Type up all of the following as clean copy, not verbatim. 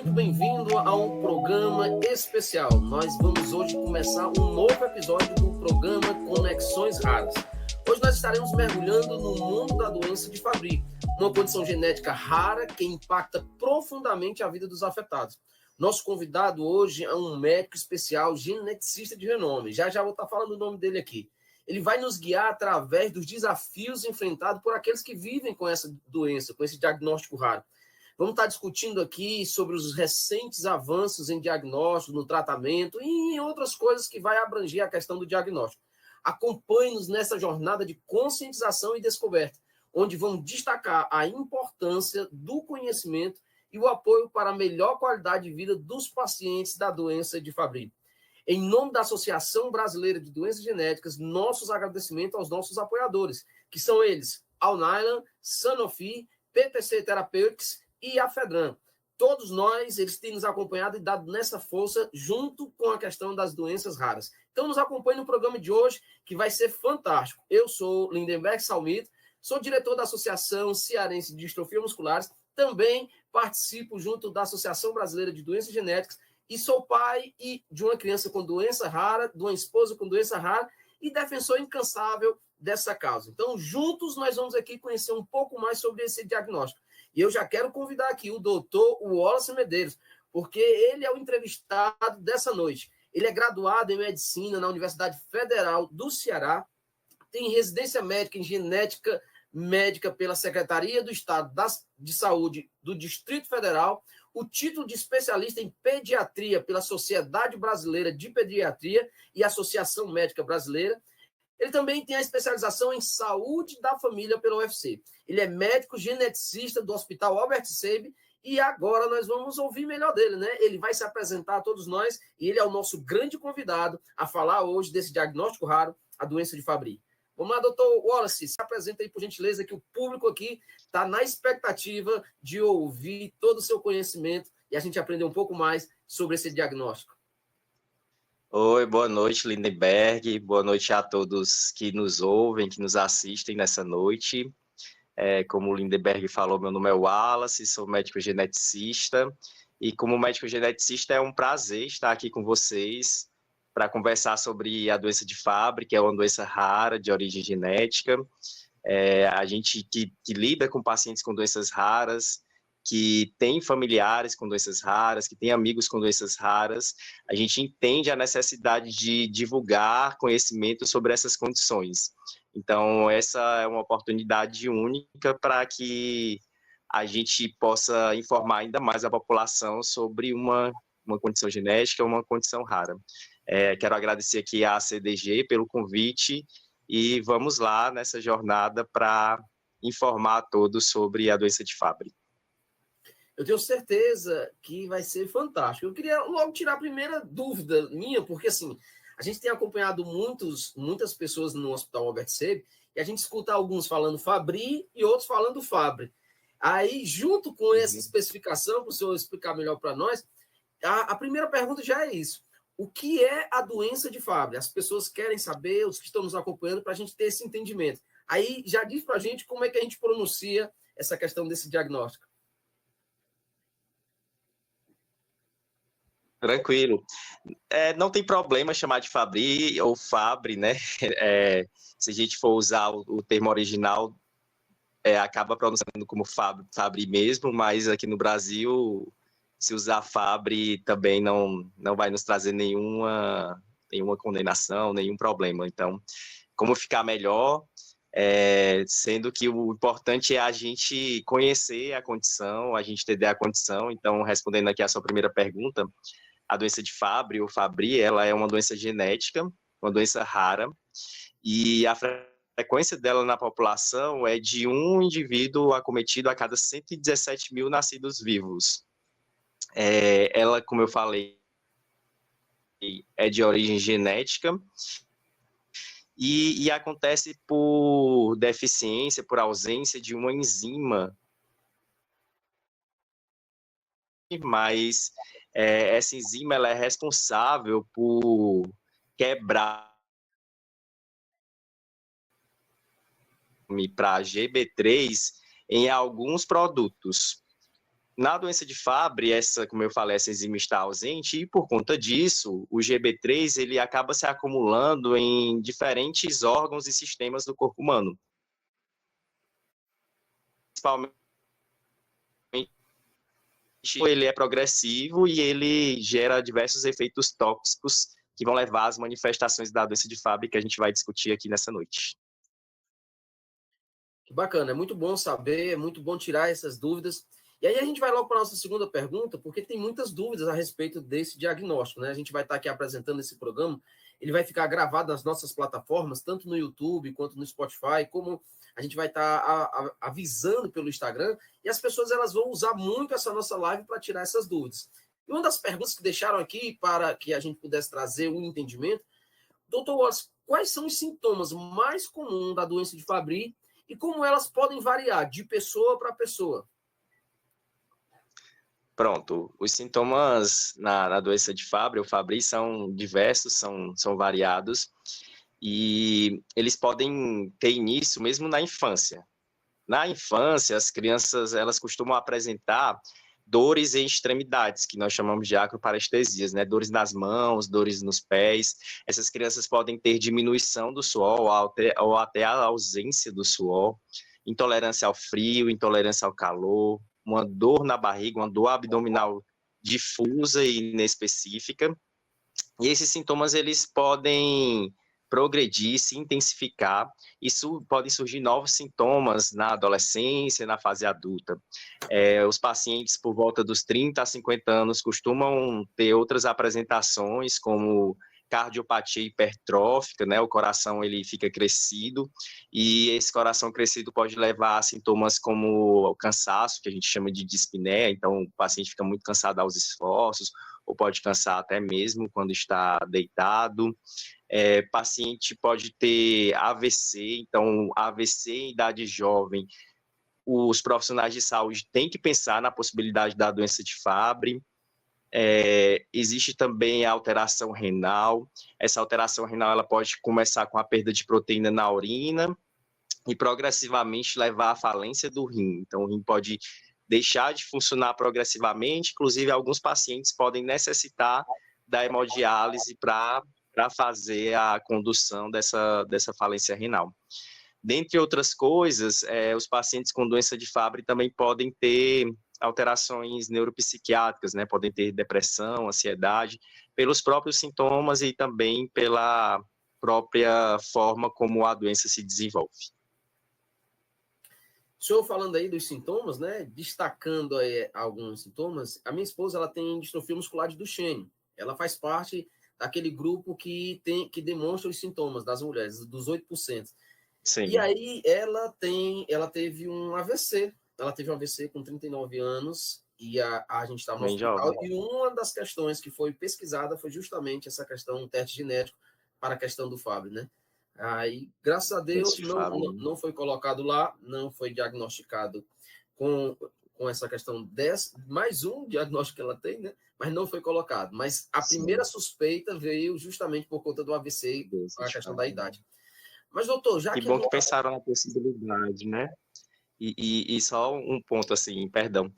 muito bem-vindo a um programa especial. Nós vamos hoje começar um novo episódio do programa Conexões Raras. Hoje nós estaremos mergulhando no mundo da doença de Fabry, uma condição genética rara que impacta profundamente a vida dos afetados. Nosso convidado hoje é um médico especial, geneticista de renome. Já vou estar falando o nome dele aqui. Ele vai nos guiar através dos desafios enfrentados por aqueles que vivem com essa doença, com esse diagnóstico raro. Vamos estar discutindo aqui sobre os recentes avanços em diagnóstico, no tratamento e em outras coisas que vai abranger a questão do diagnóstico. Acompanhe-nos nessa jornada de conscientização e descoberta, onde vamos destacar a importância do conhecimento e o apoio para a melhor qualidade de vida dos pacientes da doença de Fabry. Em nome da Associação Brasileira de Doenças Genéticas, nossos agradecimentos aos nossos apoiadores, que são eles, Alnylam, Sanofi, PTC Therapeutics e a Fedran. Todos nós, eles têm nos acompanhado e dado nessa força junto com a questão das doenças raras. Então, nos acompanhe no programa de hoje, que vai ser fantástico. Eu sou Lindenberg Salmito, sou diretor da Associação Cearense de Distrofia Musculares, também participo junto da Associação Brasileira de Doenças Genéticas e sou pai de uma criança com doença rara, de uma esposa com doença rara e defensor incansável dessa causa. Então, juntos, nós vamos aqui conhecer um pouco mais sobre esse diagnóstico. E eu já quero convidar aqui o doutor Wallace Medeiros, porque ele é o entrevistado dessa noite. Ele é graduado em medicina na Universidade Federal do Ceará, tem residência médica em genética médica pela Secretaria do Estado de Saúde do Distrito Federal, o título de especialista em pediatria pela Sociedade Brasileira de Pediatria e Associação Médica Brasileira. Ele também tem a especialização em saúde da família pela UFC. Ele é médico geneticista do Hospital Albert Sabin e agora nós vamos ouvir melhor dele, né? Ele vai se apresentar a todos nós e ele é o nosso grande convidado a falar hoje desse diagnóstico raro, a doença de Fabry. Vamos lá, doutor Wallace, se apresenta aí, por gentileza, que o público aqui está na expectativa de ouvir todo o seu conhecimento e a gente aprender um pouco mais sobre esse diagnóstico. Oi, boa noite, Lindenberg. Boa noite a todos que nos ouvem, que nos assistem nessa noite. Como o Lindenberg falou, meu nome é Wallace, sou médico geneticista. E como médico geneticista, é um prazer estar aqui com vocês para conversar sobre a doença de Fabry, que é uma doença rara de origem genética. A gente que lida com pacientes com doenças raras, que tem familiares com doenças raras, que tem amigos com doenças raras, a gente entende a necessidade de divulgar conhecimento sobre essas condições. Então, essa é uma oportunidade única para que a gente possa informar ainda mais a população sobre uma condição genética, uma condição rara. Quero agradecer aqui à CDG pelo convite e vamos lá nessa jornada para informar a todos sobre a doença de Fabry. Eu tenho certeza que vai ser fantástico. Eu queria logo tirar a primeira dúvida minha, porque assim, a gente tem acompanhado muitas pessoas no Hospital Albert Sabin e a gente escuta alguns falando Fabry e outros falando Fabry. Aí, junto com essa especificação, para o senhor explicar melhor para nós, a primeira pergunta já é isso. O que é a doença de Fabry? As pessoas querem saber, os que estão nos acompanhando, para a gente ter esse entendimento. Aí, já diz para a gente como é que a gente pronuncia essa questão desse diagnóstico. Tranquilo. Não tem problema chamar de Fabry ou Fabry, né? Se a gente for usar o termo original, acaba pronunciando como Fabry mesmo, mas aqui no Brasil, se usar Fabry também não vai nos trazer nenhuma condenação, nenhum problema. Então, como ficar melhor, sendo que o importante é a gente conhecer a condição, a gente entender a condição. Então, respondendo aqui a sua primeira pergunta, a doença de Fabry ou Fabry, ela é uma doença genética, uma doença rara, e a frequência dela na população é de um indivíduo acometido a cada 117 mil nascidos vivos. Ela, como eu falei, é de origem genética e acontece por deficiência, por ausência de uma enzima, mas essa enzima ela é responsável por quebrar para GB3 em alguns produtos. Na doença de Fabry, como eu falei, essa enzima está ausente e por conta disso, o GB3 ele acaba se acumulando em diferentes órgãos e sistemas do corpo humano. Principalmente, ele é progressivo e ele gera diversos efeitos tóxicos que vão levar às manifestações da doença de Fabry que a gente vai discutir aqui nessa noite. Que bacana, é muito bom saber, é muito bom tirar essas dúvidas. E aí a gente vai logo para a nossa segunda pergunta, porque tem muitas dúvidas a respeito desse diagnóstico, né? A gente vai estar aqui apresentando esse programa, ele vai ficar gravado nas nossas plataformas, tanto no YouTube quanto no Spotify, como a gente vai estar avisando pelo Instagram, e as pessoas elas vão usar muito essa nossa live para tirar essas dúvidas. E uma das perguntas que deixaram aqui para que a gente pudesse trazer um entendimento, doutor Wallace, quais são os sintomas mais comuns da doença de Fabry e como elas podem variar de pessoa para pessoa? Pronto, os sintomas na doença de Fabry ou Fabry são diversos, são variados, e eles podem ter início mesmo na infância. Na infância, as crianças elas costumam apresentar dores em extremidades, que nós chamamos de acroparestesias, né? Dores nas mãos, dores nos pés. Essas crianças podem ter diminuição do suor ou até a ausência do suor, intolerância ao frio, intolerância ao calor, uma dor na barriga, uma dor abdominal difusa e inespecífica. E esses sintomas eles podem progredir, se intensificar, isso podem surgir novos sintomas na adolescência, na fase adulta. Os pacientes por volta dos 30 a 50 anos costumam ter outras apresentações, como cardiopatia hipertrófica, né? O coração ele fica crescido, e esse coração crescido pode levar a sintomas como o cansaço, que a gente chama de dispneia, então o paciente fica muito cansado aos esforços, ou pode cansar até mesmo quando está deitado. Paciente pode ter AVC, então AVC em idade jovem, os profissionais de saúde têm que pensar na possibilidade da doença de Fabry. Existe também a alteração renal. Essa alteração renal ela pode começar com a perda de proteína na urina e progressivamente levar à falência do rim. Então o rim pode deixar de funcionar progressivamente, inclusive alguns pacientes podem necessitar da hemodiálise para fazer a condução dessa falência renal. Dentre outras coisas, os pacientes com doença de Fabry também podem ter alterações neuropsiquiátricas, né? Podem ter depressão, ansiedade, pelos próprios sintomas e também pela própria forma como a doença se desenvolve. O senhor falando aí dos sintomas, né? Destacando aí alguns sintomas, a minha esposa ela tem distrofia muscular de Duchenne. Ela faz parte daquele grupo que demonstra os sintomas das mulheres, dos 8%. Sim. E aí ela teve um AVC. Ela teve um AVC com 39 anos e a gente estava no hospital. E uma das questões que foi pesquisada foi justamente essa questão, um teste genético para a questão do Fabry, né? Aí, graças a Deus, não foi colocado lá, não foi diagnosticado com essa questão mais um diagnóstico que ela tem, né? Mas não foi colocado. Mas a primeira suspeita veio justamente por conta do AVC, a questão da idade. Mas, doutor, já que... Que bom que pensaram na possibilidade, né? E só um ponto, assim, perdão,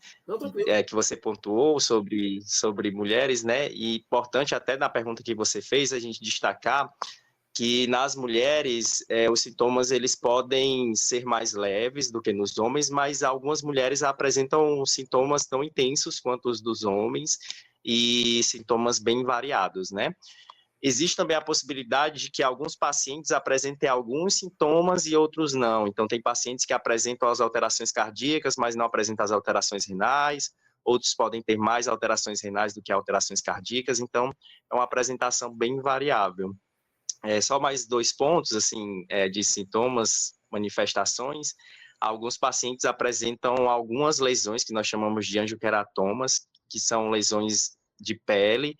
que você pontuou sobre mulheres, né? E importante até na pergunta que você fez, a gente destacar que nas mulheres os sintomas eles podem ser mais leves do que nos homens, mas algumas mulheres apresentam sintomas tão intensos quanto os dos homens e sintomas bem variados, né? Existe também a possibilidade de que alguns pacientes apresentem alguns sintomas e outros não. Então, tem pacientes que apresentam as alterações cardíacas, mas não apresentam as alterações renais. Outros podem ter mais alterações renais do que alterações cardíacas. Então, é uma apresentação bem variável. Só mais 2 pontos, assim, de sintomas, manifestações. Alguns pacientes apresentam algumas lesões que nós chamamos de angioqueratomas, que são lesões de pele.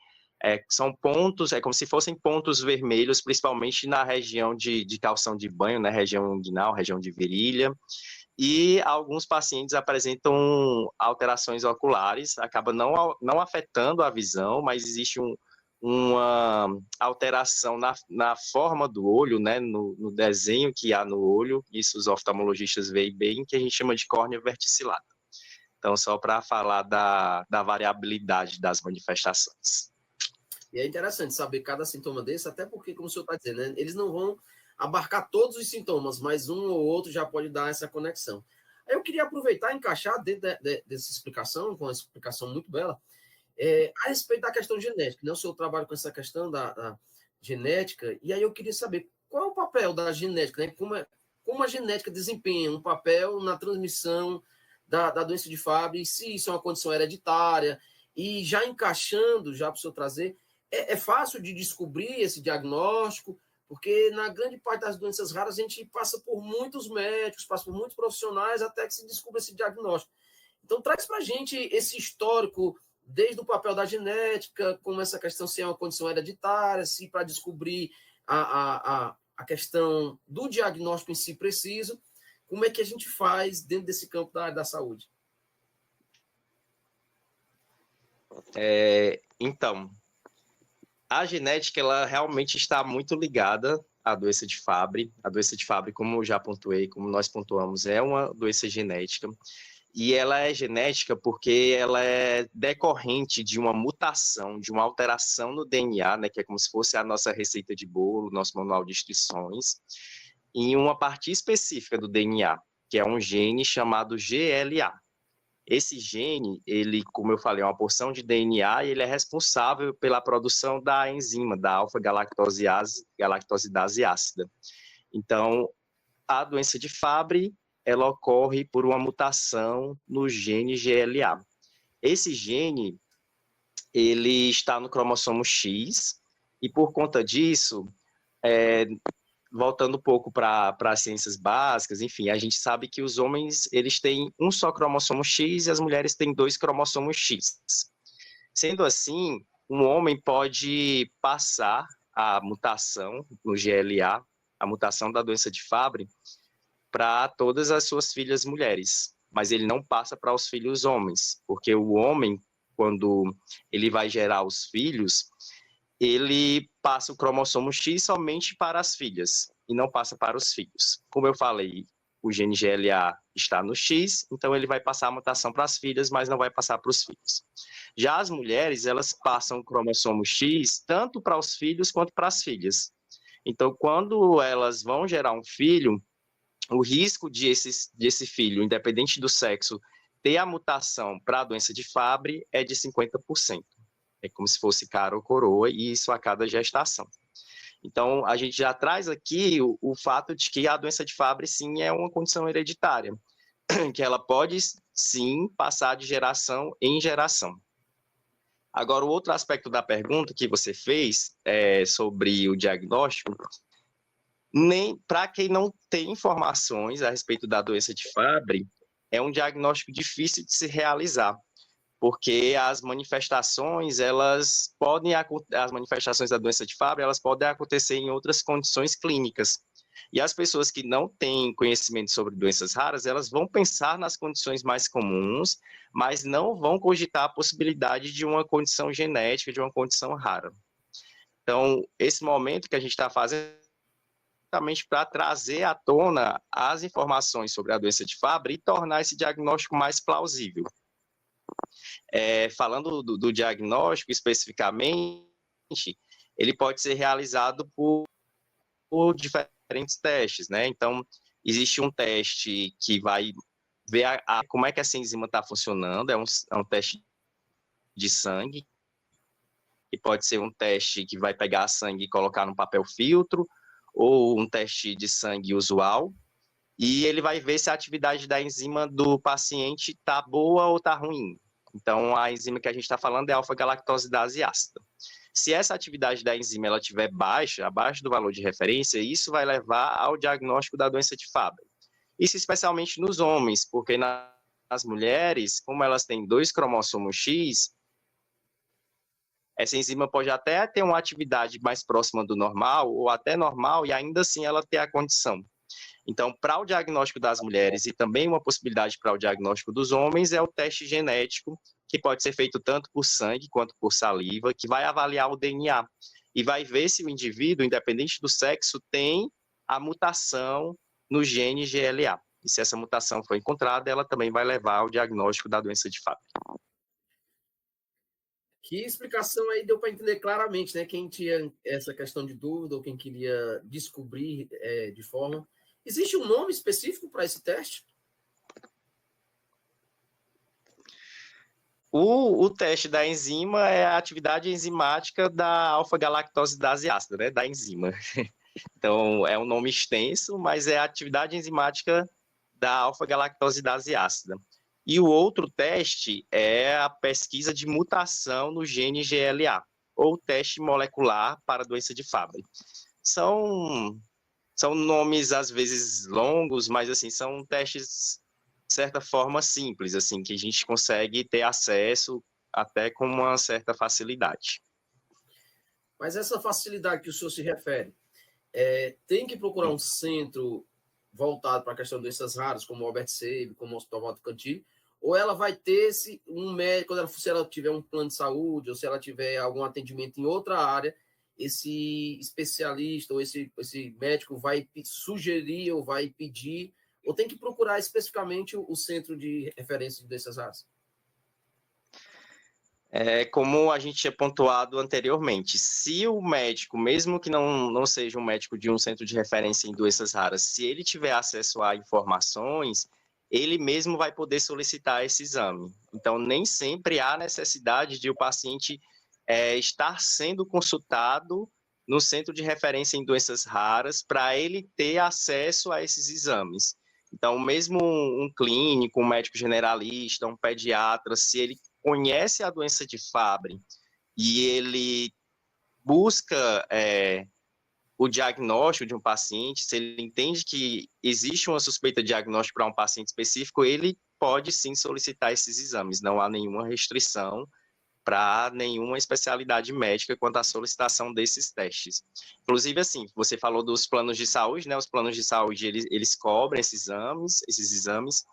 São pontos, como se fossem pontos vermelhos, principalmente na região de calção de banho, né, região inguinal, região de virilha, e alguns pacientes apresentam alterações oculares, acaba não afetando a visão, mas existe uma alteração na forma do olho, né, no desenho que há no olho, isso os oftalmologistas veem bem, que a gente chama de córnea verticillata. Então, só para falar da variabilidade das manifestações. E é interessante saber cada sintoma desse, até porque, como o senhor está dizendo, né, eles não vão abarcar todos os sintomas, mas um ou outro já pode dar essa conexão. Aí eu queria aproveitar e encaixar dentro dessa explicação, com uma explicação muito bela, a respeito da questão genética. Né? O senhor trabalha com essa questão da genética, e aí eu queria saber qual é o papel da genética, né? Como a genética desempenha um papel na transmissão da doença de Fabry, e se isso é uma condição hereditária, e já encaixando, já para o senhor trazer, é fácil de descobrir esse diagnóstico, porque na grande parte das doenças raras a gente passa por muitos médicos, passa por muitos profissionais até que se descubra esse diagnóstico. Então, traz para a gente esse histórico, desde o papel da genética, como essa questão se é uma condição hereditária, se para descobrir a questão do diagnóstico em si preciso, como é que a gente faz dentro desse campo da área da saúde? Então, a genética, ela realmente está muito ligada à doença de Fabry. A doença de Fabry, como eu já pontuei, como nós pontuamos, é uma doença genética. E ela é genética porque ela é decorrente de uma mutação, de uma alteração no DNA, né, que é como se fosse a nossa receita de bolo, nosso manual de instruções, em uma parte específica do DNA, que é um gene chamado GLA. Esse gene, ele, como eu falei, é uma porção de DNA e ele é responsável pela produção da enzima, da alfa-galactosidase ácida. Então, a doença de Fabry, ela ocorre por uma mutação no gene GLA. Esse gene, ele está no cromossomo X, e por conta disso, voltando um pouco para as ciências básicas, enfim, a gente sabe que os homens, eles têm um só cromossomo X e as mulheres têm 2 cromossomos X. Sendo assim, um homem pode passar a mutação no GLA, a mutação da doença de Fabry, para todas as suas filhas mulheres, mas ele não passa para os filhos homens, porque o homem, quando ele vai gerar os filhos, ele passa o cromossomo X somente para as filhas e não passa para os filhos. Como eu falei, o gene GLA está no X, então ele vai passar a mutação para as filhas, mas não vai passar para os filhos. Já as mulheres, elas passam o cromossomo X tanto para os filhos quanto para as filhas. Então, quando elas vão gerar um filho, o risco de esse filho, independente do sexo, ter a mutação para a doença de Fabry é de 50%. É como se fosse cara ou coroa, e isso a cada gestação. Então, a gente já traz aqui o fato de que a doença de Fabry, sim, é uma condição hereditária, que ela pode, sim, passar de geração em geração. Agora, o outro aspecto da pergunta que você fez sobre o diagnóstico, nem para quem não tem informações a respeito da doença de Fabry, é um diagnóstico difícil de se realizar, porque as manifestações da doença de Fabry, elas podem acontecer em outras condições clínicas. E as pessoas que não têm conhecimento sobre doenças raras, elas vão pensar nas condições mais comuns, mas não vão cogitar a possibilidade de uma condição genética, de uma condição rara. Então, esse momento que a gente está fazendo justamente para trazer à tona as informações sobre a doença de Fabry e tornar esse diagnóstico mais plausível. Falando do diagnóstico especificamente, ele pode ser realizado por diferentes testes, né? Então, existe um teste que vai ver como é que essa enzima está funcionando, é um teste de sangue, que pode ser um teste que vai pegar sangue e colocar num papel filtro, ou um teste de sangue usual, e ele vai ver se a atividade da enzima do paciente está boa ou está ruim. Então, a enzima que a gente está falando é alfa-galactosidase ácida. Se essa atividade da enzima ela estiver baixa, abaixo do valor de referência, isso vai levar ao diagnóstico da doença de Fabry. Isso especialmente nos homens, porque nas mulheres, como elas têm 2 cromossomos X, essa enzima pode até ter uma atividade mais próxima do normal, ou até normal, e ainda assim ela ter a condição. Então, para o diagnóstico das mulheres e também uma possibilidade para o diagnóstico dos homens é o teste genético, que pode ser feito tanto por sangue quanto por saliva, que vai avaliar o DNA e vai ver se o indivíduo, independente do sexo, tem a mutação no gene GLA. E se essa mutação for encontrada, ela também vai levar ao diagnóstico da doença de Fabry. Que explicação aí deu para entender claramente, né? Quem tinha essa questão de dúvida ou quem queria descobrir de forma... Existe um nome específico para esse teste? O teste da enzima é a atividade enzimática da alfa-galactosidase ácida, né? Da enzima. Então, é um nome extenso, mas é a atividade enzimática da alfa-galactosidase ácida. E o outro teste é a pesquisa de mutação no gene GLA, ou teste molecular para a doença de Fabry. São nomes, às vezes, longos, mas, assim, são testes, de certa forma, simples, assim, que a gente consegue ter acesso até com uma certa facilidade. Mas essa facilidade que o senhor se refere, tem que procurar um centro voltado para a questão de doenças raras, como o Albert Sabin, como o Hospital Walter Cantillon, ou ela vai ter um médico, se ela tiver um plano de saúde, ou se ela tiver algum atendimento em outra área, esse especialista ou esse médico vai sugerir ou vai pedir, ou tem que procurar especificamente o centro de referência de doenças raras? Como a gente tinha pontuado anteriormente, se o médico, mesmo que não seja um médico de um centro de referência em doenças raras, se ele tiver acesso a informações, ele mesmo vai poder solicitar esse exame. Então, nem sempre há necessidade de o paciente estar sendo consultado no centro de referência em doenças raras para ele ter acesso a esses exames. Então, mesmo um clínico, um médico generalista, um pediatra, se ele conhece a doença de Fabry e ele busca o diagnóstico de um paciente, se ele entende que existe uma suspeita de diagnóstico para um paciente específico, ele pode sim solicitar esses exames. Não há nenhuma restrição para nenhuma especialidade médica quanto à solicitação desses testes. Inclusive, assim, você falou dos planos de saúde, né? Os planos de saúde, eles cobrem esses exames.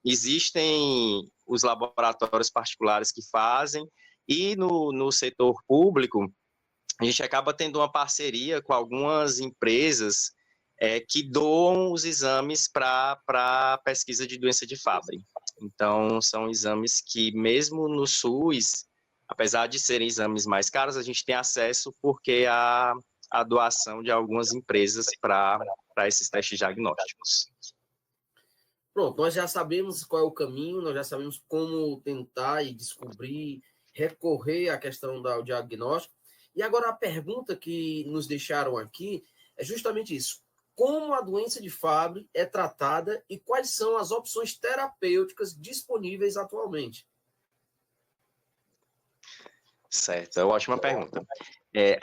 Existem os laboratórios particulares que fazem, e no setor público, a gente acaba tendo uma parceria com algumas empresas que doam os exames para a pesquisa de doença de Fabry. Então, são exames que, mesmo no SUS, apesar de serem exames mais caros, a gente tem acesso porque há a doação de algumas empresas para esses testes diagnósticos. Pronto, nós já sabemos qual é o caminho, nós já sabemos como tentar e descobrir, recorrer à questão do diagnóstico. E agora a pergunta que nos deixaram aqui é justamente isso. Como a doença de Fabry é tratada e quais são as opções terapêuticas disponíveis atualmente? Certo, é uma ótima pergunta.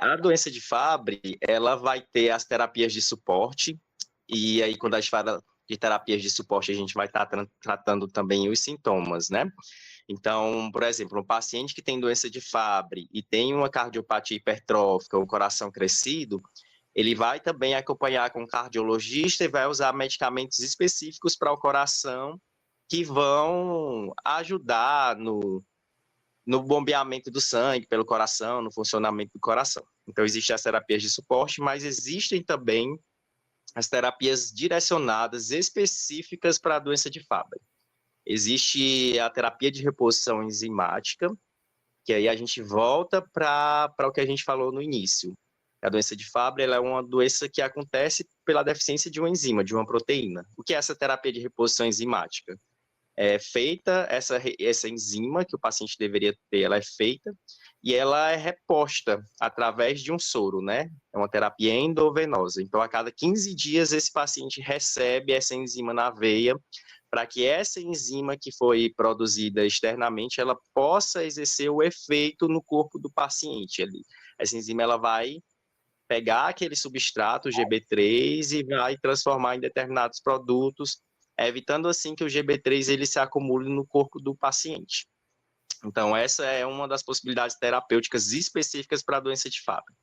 A doença de Fabry, ela vai ter as terapias de suporte, e aí quando a gente fala de terapias de suporte, a gente vai estar tratando também os sintomas, né? Então, por exemplo, um paciente que tem doença de Fabry e tem uma cardiopatia hipertrófica, o coração crescido, ele vai também acompanhar com um cardiologista e vai usar medicamentos específicos para o coração que vão ajudar no bombeamento do sangue pelo coração, no funcionamento do coração. Então, existem as terapias de suporte, mas existem também as terapias direcionadas específicas para a doença de Fabry. Existe a terapia de reposição enzimática, que aí a gente volta para o que a gente falou no início. A doença de Fabry ela é uma doença que acontece pela deficiência de uma enzima, de uma proteína. O que é essa terapia de reposição enzimática? É feita essa enzima que o paciente deveria ter, ela é feita e ela é reposta através de um soro, né? É uma terapia endovenosa. Então, a cada 15 dias, esse paciente recebe essa enzima na veia para que essa enzima que foi produzida externamente, ela possa exercer o efeito no corpo do paciente. Essa enzima, ela vai pegar aquele substrato, o GB3, e vai transformar em determinados produtos, evitando assim que o GB3 ele se acumule no corpo do paciente. Então, essa é uma das possibilidades terapêuticas específicas para a doença de Fabry.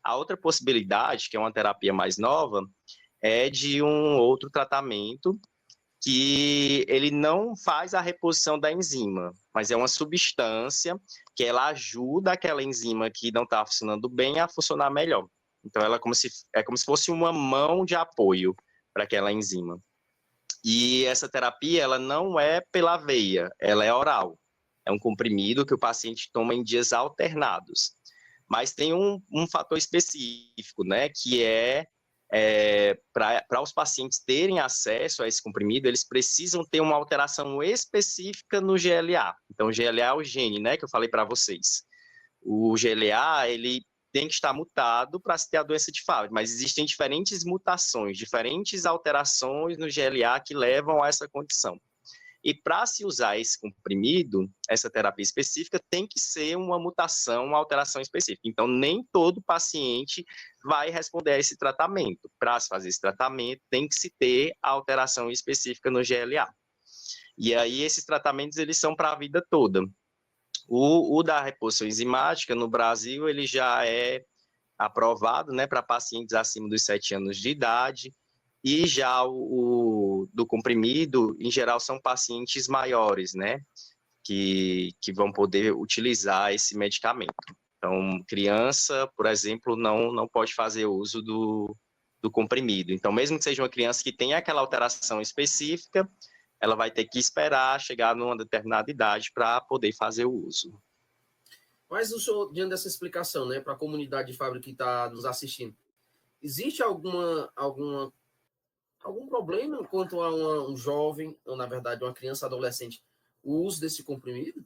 A outra possibilidade, que é uma terapia mais nova, é de um outro tratamento que ele não faz a reposição da enzima, mas é uma substância que ela ajuda aquela enzima que não está funcionando bem a funcionar melhor. Então, ela é como se fosse uma mão de apoio para aquela enzima. E essa terapia, ela não é pela veia, ela é oral. É um comprimido que o paciente toma em dias alternados. Mas tem um fator específico, né, que para os pacientes terem acesso a esse comprimido, eles precisam ter uma alteração específica no GLA. Então, o GLA é o gene, né, que eu falei para vocês. O GLA, ele tem que estar mutado para se ter a doença de Fabry, mas existem diferentes mutações, diferentes alterações no GLA que levam a essa condição. E para se usar esse comprimido, essa terapia específica, tem que ser uma mutação, uma alteração específica. Então, nem todo paciente vai responder a esse tratamento. Para se fazer esse tratamento, tem que se ter a alteração específica no GLA. E aí, esses tratamentos, eles são para a vida toda. O da reposição enzimática, no Brasil, ele já é aprovado, né, para pacientes acima dos 7 anos de idade, e já o do comprimido, em geral, são pacientes maiores, né, que vão poder utilizar esse medicamento. Então, criança, por exemplo, não pode fazer uso do comprimido. Então, mesmo que seja uma criança que tenha aquela alteração específica, ela vai ter que esperar chegar numa determinada idade para poder fazer o uso. Mas o senhor, diante dessa explicação, né, para a comunidade de Fabry que está nos assistindo, existe algum problema quanto a um jovem, ou na verdade uma criança, adolescente, o uso desse comprimido?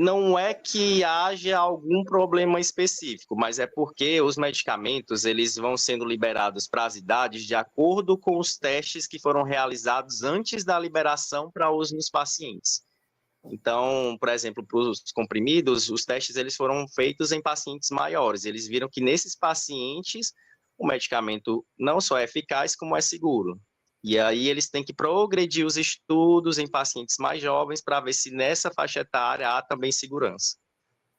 Não é que haja algum problema específico, mas é porque os medicamentos eles vão sendo liberados para as idades de acordo com os testes que foram realizados antes da liberação para uso nos pacientes. Então, por exemplo, para os comprimidos, os testes eles foram feitos em pacientes maiores. Eles viram que nesses pacientes o medicamento não só é eficaz, como é seguro. E aí eles têm que progredir os estudos em pacientes mais jovens para ver se nessa faixa etária há também segurança.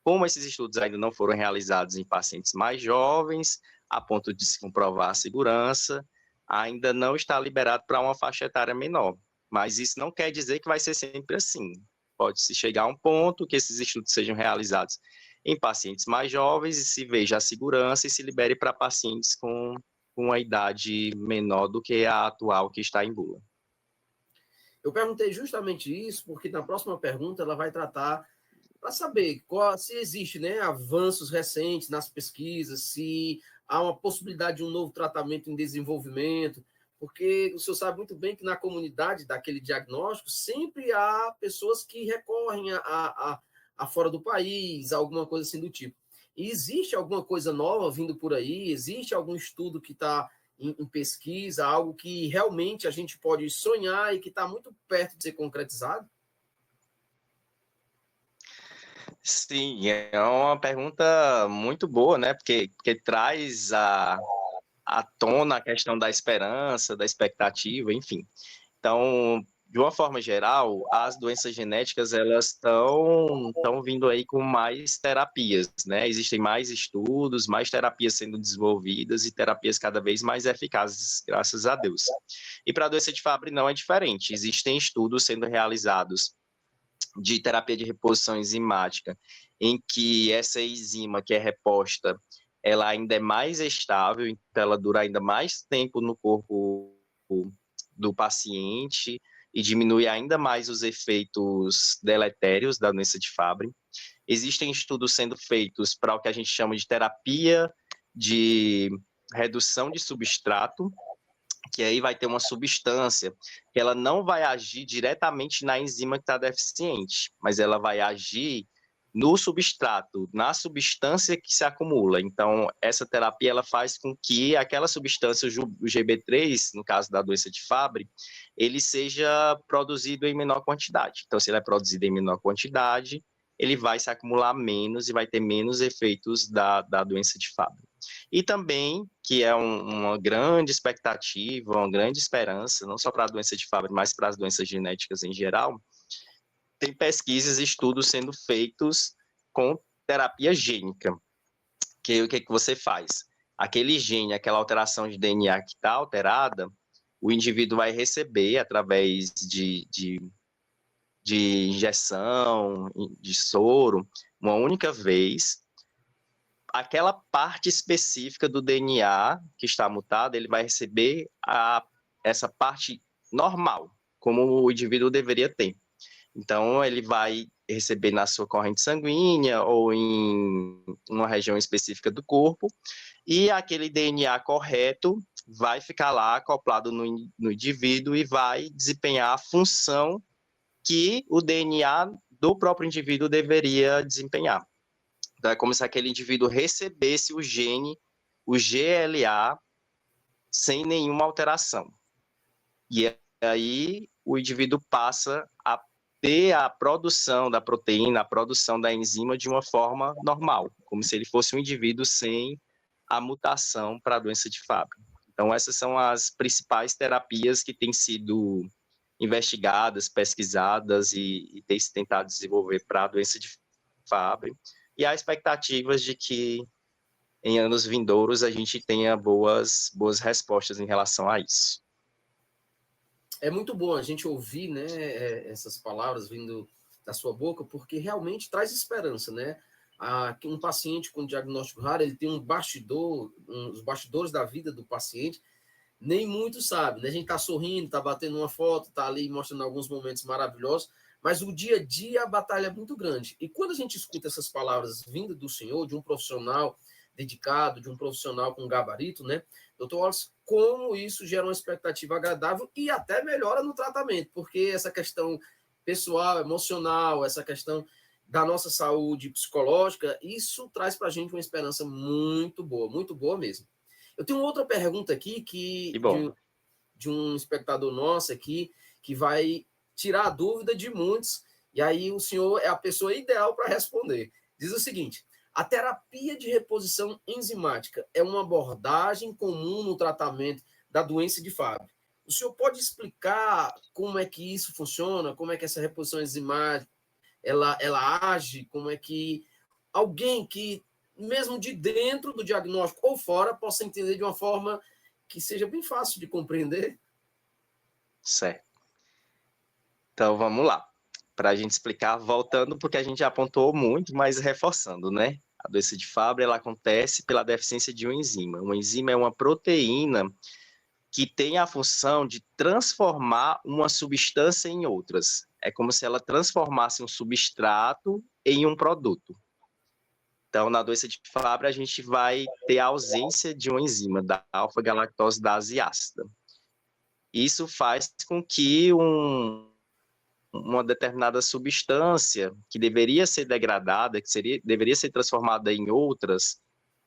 Como esses estudos ainda não foram realizados em pacientes mais jovens, a ponto de se comprovar a segurança, ainda não está liberado para uma faixa etária menor. Mas isso não quer dizer que vai ser sempre assim. Pode-se chegar a um ponto que esses estudos sejam realizados em pacientes mais jovens e se veja a segurança e se libere para pacientes com uma idade menor do que a atual que está em bula. Eu perguntei justamente isso porque na próxima pergunta ela vai tratar para saber se existe, né, avanços recentes nas pesquisas, se há uma possibilidade de um novo tratamento em desenvolvimento, porque o senhor sabe muito bem que na comunidade daquele diagnóstico sempre há pessoas que recorrem a fora do país, alguma coisa assim do tipo. E existe alguma coisa nova vindo por aí? Existe algum estudo que está em pesquisa, algo que realmente a gente pode sonhar e que está muito perto de ser concretizado? Sim, é uma pergunta muito boa, né? Porque traz à tona a questão da esperança, da expectativa, enfim. Então, de uma forma geral, as doenças genéticas elas estão vindo aí com mais terapias, né? Existem mais estudos, mais terapias sendo desenvolvidas e terapias cada vez mais eficazes, graças a Deus. E para a doença de Fabry não é diferente. Existem estudos sendo realizados de terapia de reposição enzimática, em que essa enzima que é reposta, ela ainda é mais estável, então ela dura ainda mais tempo no corpo do paciente e diminui ainda mais os efeitos deletérios da doença de Fabry. Existem estudos sendo feitos para o que a gente chama de terapia de redução de substrato, que aí vai ter uma substância que ela não vai agir diretamente na enzima que está deficiente, mas ela vai agir no substrato, na substância que se acumula. Então, essa terapia ela faz com que aquela substância, o GB3, no caso da doença de Fabry, ele seja produzido em menor quantidade. Então, se ele é produzido em menor quantidade, ele vai se acumular menos e vai ter menos efeitos da doença de Fabry. E também, que é uma grande expectativa, uma grande esperança, não só para a doença de Fabry, mas para as doenças genéticas em geral, tem pesquisas e estudos sendo feitos com terapia gênica. Que o que você faz? Aquele gene, aquela alteração de DNA que está alterada, o indivíduo vai receber através de injeção, de soro, uma única vez, aquela parte específica do DNA que está mutada, ele vai receber essa parte normal, como o indivíduo deveria ter. Então, ele vai receber na sua corrente sanguínea ou em uma região específica do corpo, e aquele DNA correto vai ficar lá acoplado no indivíduo e vai desempenhar a função que o DNA do próprio indivíduo deveria desempenhar. Então, é como se aquele indivíduo recebesse o gene, o GLA, sem nenhuma alteração. E aí o indivíduo passa a ter a produção da proteína, a produção da enzima de uma forma normal, como se ele fosse um indivíduo sem a mutação para a doença de Fabry. Então, essas são as principais terapias que têm sido investigadas, pesquisadas e têm se tentado desenvolver para a doença de Fabry. E há expectativas de que em anos vindouros a gente tenha boas respostas em relação a isso. É muito bom a gente ouvir, né, essas palavras vindo da sua boca, porque realmente traz esperança, né? Um paciente com diagnóstico raro, ele tem um bastidor, os bastidores da vida do paciente, nem muito sabe, né? A gente tá sorrindo, tá batendo uma foto, tá ali mostrando alguns momentos maravilhosos, mas o dia a dia a batalha é muito grande. E quando a gente escuta essas palavras vindas do senhor, de um profissional dedicado, de um profissional com gabarito, né? Doutor Wallace, como isso gera uma expectativa agradável e até melhora no tratamento, porque essa questão pessoal, emocional, essa questão da nossa saúde psicológica, isso traz para a gente uma esperança muito boa mesmo. Eu tenho outra pergunta aqui de um espectador nosso aqui, que vai tirar a dúvida de muitos, e aí o senhor é a pessoa ideal para responder. Diz o seguinte: a terapia de reposição enzimática é uma abordagem comum no tratamento da doença de Fabry. O senhor pode explicar como é que isso funciona, como é que essa reposição enzimática ela age, como é que alguém que, mesmo de dentro do diagnóstico ou fora, possa entender de uma forma que seja bem fácil de compreender? Certo. Então, vamos lá. Para a gente explicar, voltando, porque a gente já apontou muito, mas reforçando, né? A doença de Fabry, ela acontece pela deficiência de uma enzima. Uma enzima é uma proteína que tem a função de transformar uma substância em outras. É como se ela transformasse um substrato em um produto. Então, na doença de Fabry, a gente vai ter a ausência de uma enzima, da alfa-galactosidase ácida. Isso faz com que uma determinada substância que deveria ser degradada, deveria ser transformada em outras,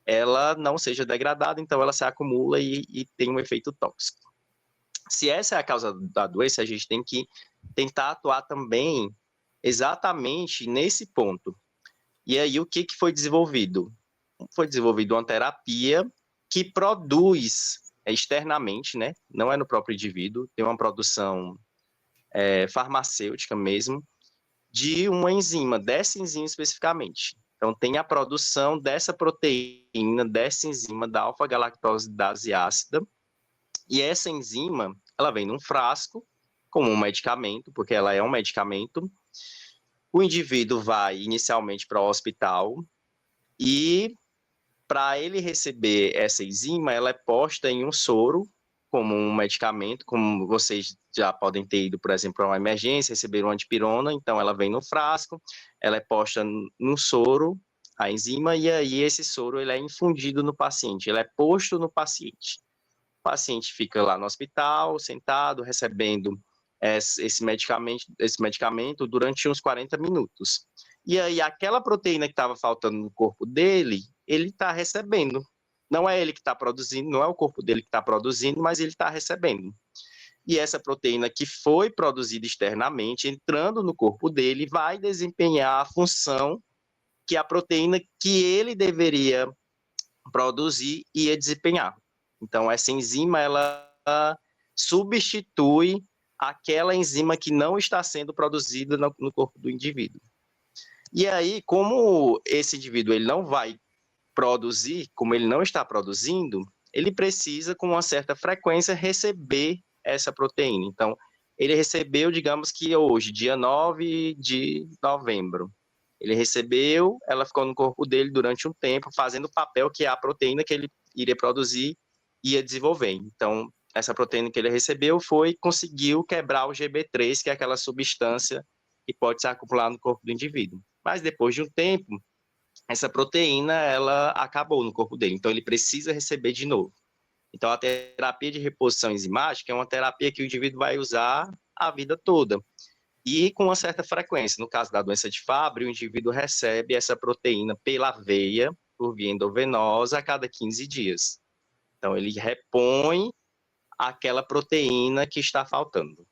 ela não seja degradada, então ela se acumula e tem um efeito tóxico. Se essa é a causa da doença, a gente tem que tentar atuar também exatamente nesse ponto. E aí, o que foi desenvolvido? Foi desenvolvida uma terapia que produz externamente, né? Não é no próprio indivíduo, tem uma produção farmacêutica mesmo, de uma enzima, dessa enzima especificamente. Então, tem a produção dessa proteína, dessa enzima da alfa-galactosidase ácida, e essa enzima, ela vem num frasco, como um medicamento, porque ela é um medicamento. O indivíduo vai inicialmente para o hospital e, para ele receber essa enzima, ela é posta em um soro, como um medicamento, como vocês já podem ter ido, por exemplo, para uma emergência, receber uma dipirona, então ela vem no frasco, ela é posta no soro, a enzima, e aí esse soro ele é infundido no paciente, ele é posto no paciente. O paciente fica lá no hospital, sentado, recebendo esse medicamento durante uns 40 minutos. E aí aquela proteína que estava faltando no corpo dele, ele está recebendo. Não é ele que está produzindo, não é o corpo dele que está produzindo, mas ele está recebendo. E essa proteína que foi produzida externamente, entrando no corpo dele, vai desempenhar a função que a proteína que ele deveria produzir ia desempenhar. Então, essa enzima, ela substitui aquela enzima que não está sendo produzida no corpo do indivíduo. E aí, como esse indivíduo ele não vai produzir, como ele não está produzindo, ele precisa, com uma certa frequência, receber essa proteína. Então, ele recebeu, digamos que hoje, dia 9 de novembro, Ele recebeu, ela ficou no corpo dele durante um tempo, fazendo o papel que a proteína que ele iria produzir ia desenvolver. Então, essa proteína que ele recebeu conseguiu quebrar o GB3, que é aquela substância que pode se acumular no corpo do indivíduo. Mas depois de um tempo, essa proteína, ela acabou no corpo dele, então ele precisa receber de novo. Então, a terapia de reposição enzimática é uma terapia que o indivíduo vai usar a vida toda. E com uma certa frequência. No caso da doença de Fabry, o indivíduo recebe essa proteína pela veia, por via endovenosa, a cada 15 dias. Então, ele repõe aquela proteína que está faltando.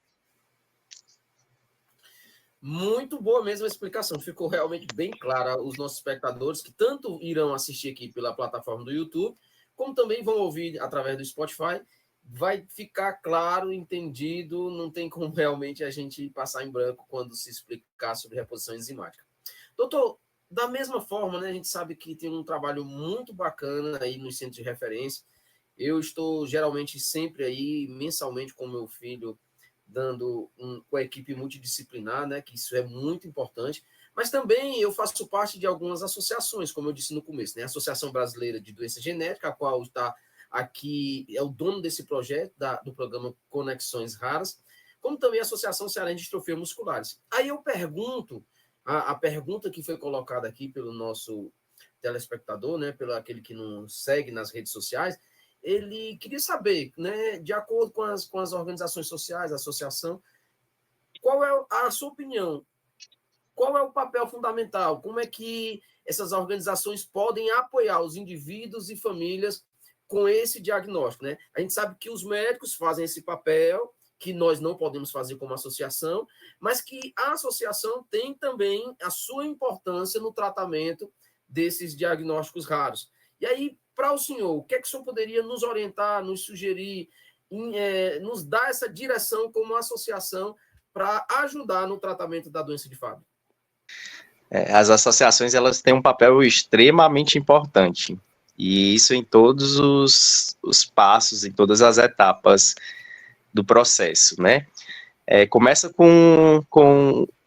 Muito boa mesmo a explicação, ficou realmente bem clara aos nossos espectadores, que tanto irão assistir aqui pela plataforma do YouTube, como também vão ouvir através do Spotify. Vai ficar claro, entendido, não tem como realmente a gente passar em branco quando se explicar sobre reposição enzimática. Doutor, da mesma forma, né, a gente sabe que tem um trabalho muito bacana aí nos centros de referência. Eu estou geralmente sempre aí, mensalmente, com meu filho, com a equipe multidisciplinar, né, que isso é muito importante, mas também eu faço parte de algumas associações, como eu disse no começo, né, a Associação Brasileira de Doença Genética, a qual está aqui, é o dono desse projeto, do programa Conexões Raras, como também a Associação Cearense de Distrofias Musculares. Aí eu pergunto, a pergunta que foi colocada aqui pelo nosso telespectador, né, pelo aquele que nos segue nas redes sociais, ele queria saber, né, de acordo com as organizações sociais, a associação, qual é a sua opinião? Qual é o papel fundamental? Como é que essas organizações podem apoiar os indivíduos e famílias com esse diagnóstico, né? A gente sabe que os médicos fazem esse papel, que nós não podemos fazer como associação, mas que a associação tem também a sua importância no tratamento desses diagnósticos raros. E aí, para o senhor, o que é que o senhor poderia nos orientar, nos sugerir, nos dar essa direção como associação para ajudar no tratamento da doença de Fabry? As associações, elas têm um papel extremamente importante, e isso em todos os passos, em todas as etapas do processo, né? Começa com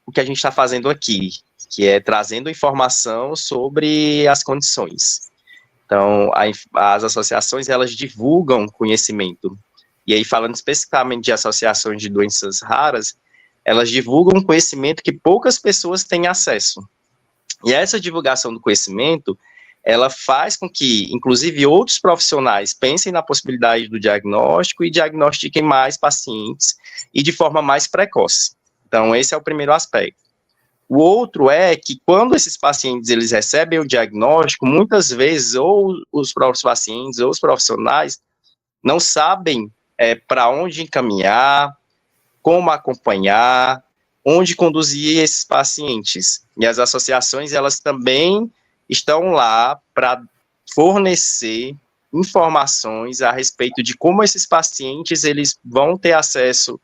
o que a gente está fazendo aqui, que é trazendo informação sobre as condições. Então, as associações, elas divulgam conhecimento. E aí, falando especificamente de associações de doenças raras, elas divulgam conhecimento que poucas pessoas têm acesso. E essa divulgação do conhecimento, ela faz com que, inclusive, outros profissionais pensem na possibilidade do diagnóstico e diagnostiquem mais pacientes e de forma mais precoce. Então, esse é o primeiro aspecto. O outro é que, quando esses pacientes eles recebem o diagnóstico, muitas vezes, ou os próprios pacientes, ou os profissionais, não sabem para onde encaminhar, como acompanhar, onde conduzir esses pacientes. E as associações, elas também estão lá para fornecer informações a respeito de como esses pacientes eles vão ter acesso